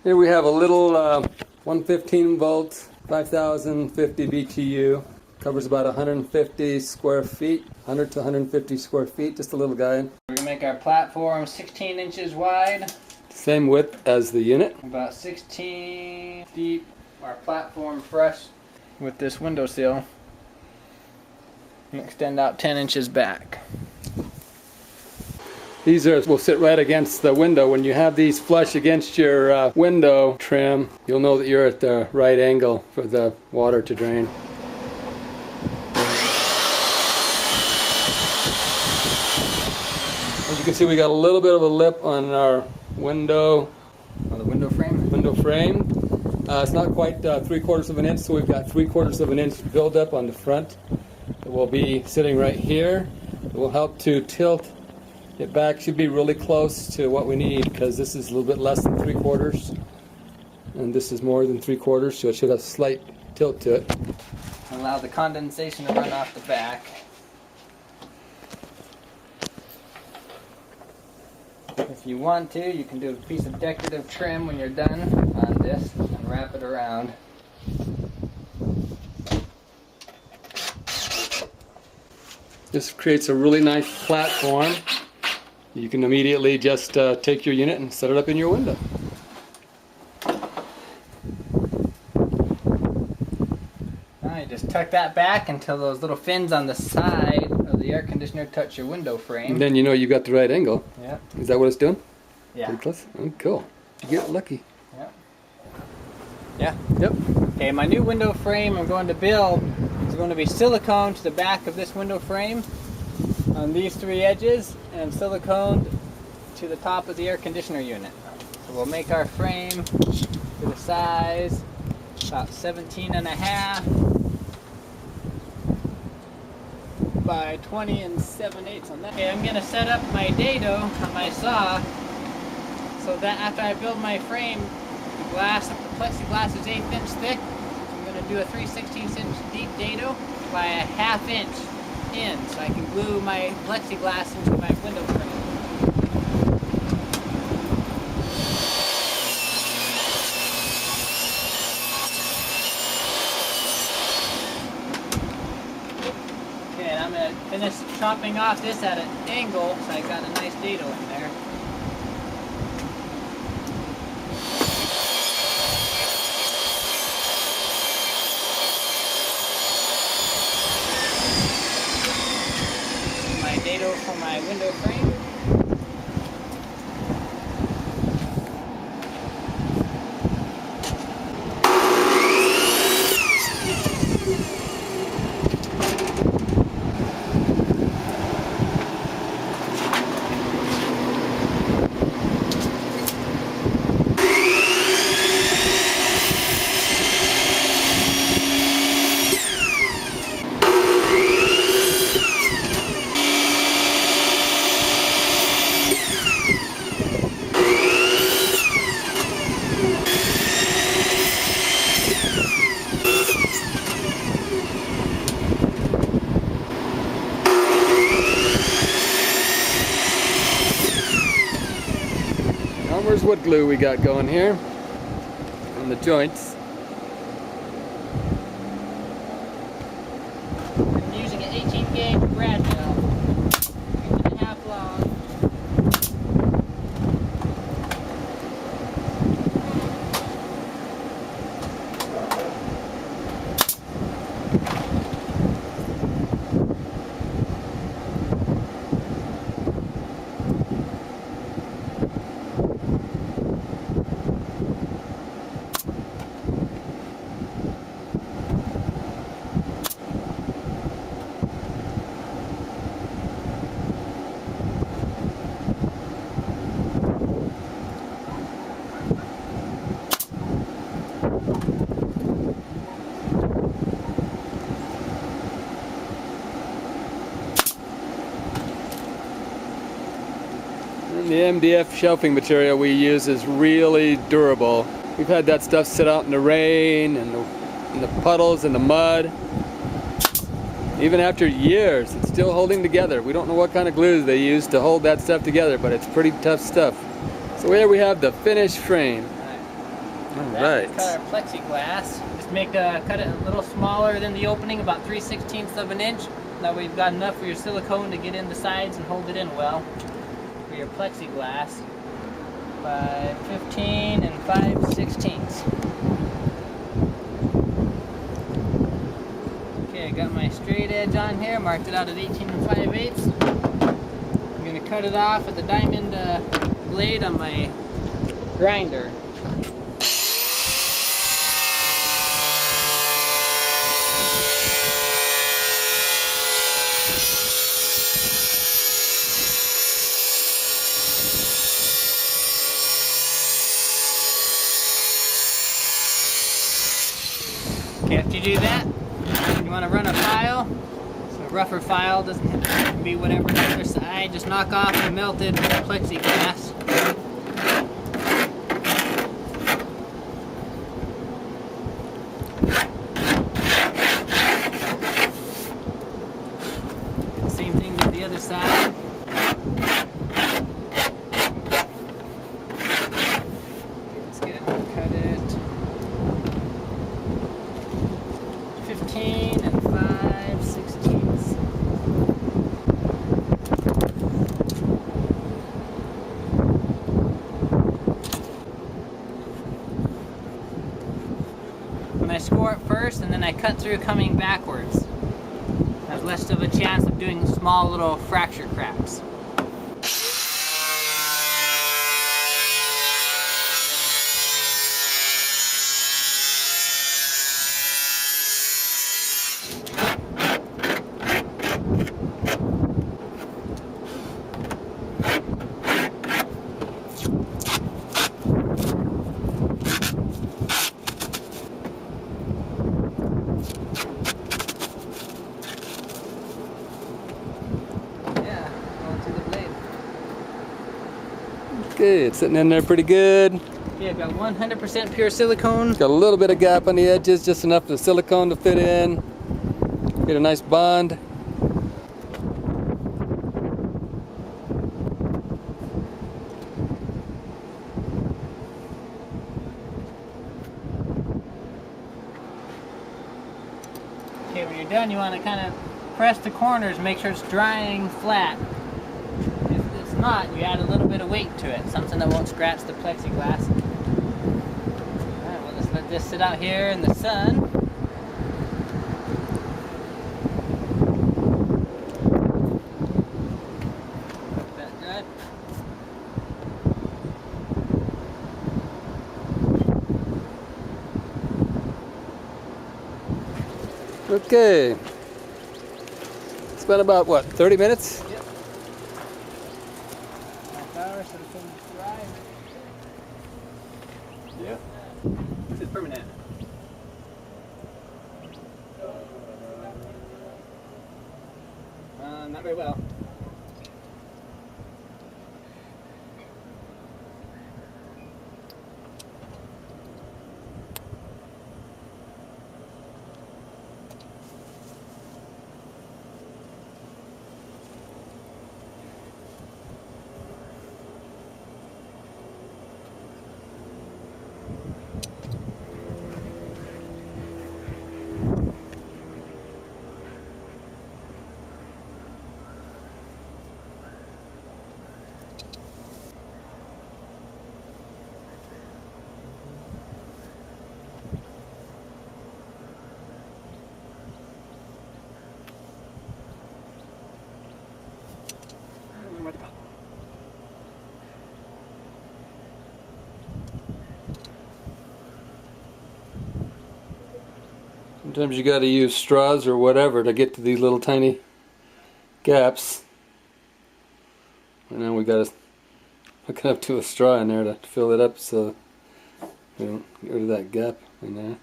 Here we have a little 115 volt, 5050 BTU. Covers about 150 square feet, 100 to 150 square feet, just a little guy. We're gonna make our platform 16 inches wide. Same width as the unit. About 16 deep. Our platform fresh with this window sill. And extend out 10 inches back. These will sit right against the window. When you have these flush against your window trim, you'll know that you're at the right angle for the water to drain. As you can see, we got a little bit of a lip on our window. On the window frame? Window frame. It's not quite 3/4 of an inch, so we've got 3/4 of an inch buildup on the front. It will be sitting right here. It will help to tilt it back. Should be really close to what we need because this is a little bit less than 3/4 and this is more than 3/4, so it should have a slight tilt to it. Allow the condensation to run off the back. If you want to, you can do a piece of decorative trim when you're done on this and wrap it around. This creates a really nice platform. You can immediately just take your unit and set it up in your window. Now you just tuck that back until those little fins on the side of the air conditioner touch your window frame. And then you know you got the right angle. Yeah. Is that what it's doing? Yeah. Pretty close? Oh, cool. You get lucky. Yeah. Yeah. Yep. Okay, my new window frame I'm going to build is going to be silicone to the back of this window frame on these three edges and silicone to the top of the air conditioner unit. So we'll make our frame to the size about 17.5 by 20 7/8 on that. Okay, I'm going to set up my dado on my saw so that after I build my frame, the plexiglass is 1/8 inch thick. I'm going to do a 3/16 inch deep dado by a 1/2 inch in so I can glue my plexiglass into my window frame. Okay, and I'm going to finish chopping off this at an angle so I got a nice dado in there. Dado for my window frame. Where's wood glue we got going here on the joints. I'm using an 18 gauge brad mill, 1.5 long. The MDF shelving material we use is really durable. We've had that stuff sit out in the rain and the puddles and the mud. Even after years, it's still holding together. We don't know what kind of glues they use to hold that stuff together, but it's pretty tough stuff. So here we have the finished frame. Alright. Cut our plexiglass. Just cut it a little smaller than the opening, about 3/16 of an inch. That way you've got enough for your silicone to get in the sides and hold it in well. For your plexiglass. 5/15 and 5/16. Okay, I got my straight edge on here, marked it out at 18 and 5/8. I'm going to cut it off with the diamond blade on my grinder. Okay, after you do that, you want to run a file. So a rougher file doesn't have to be whatever the other side. Just knock off the melted plexiglass. Same thing with the other side. Let's get it, cut it. 15 and 5/16. When I score it first and then I cut through coming backwards, I have less of a chance of doing small little fracture cracks. Okay, it's sitting in there pretty good. Okay, I've got 100% pure silicone. Got a little bit of gap on the edges, just enough for the silicone to fit in. Get a nice bond. Okay, when you're done, you want to kind of press the corners, make sure it's drying flat. If it's not, you add a little bit of weight to it, something that won't scratch the plexiglass. Alright, we'll just let this sit out here in the sun. That good. Okay. It's been about, what, 30 minutes? Yep. Half hour so the thing's dry. Yeah. This is permanent. Not very well. Sometimes you got to use straws or whatever to get to these little tiny gaps. And now we got to hook it up to a straw in there to fill it up so we don't get rid of that gap in there.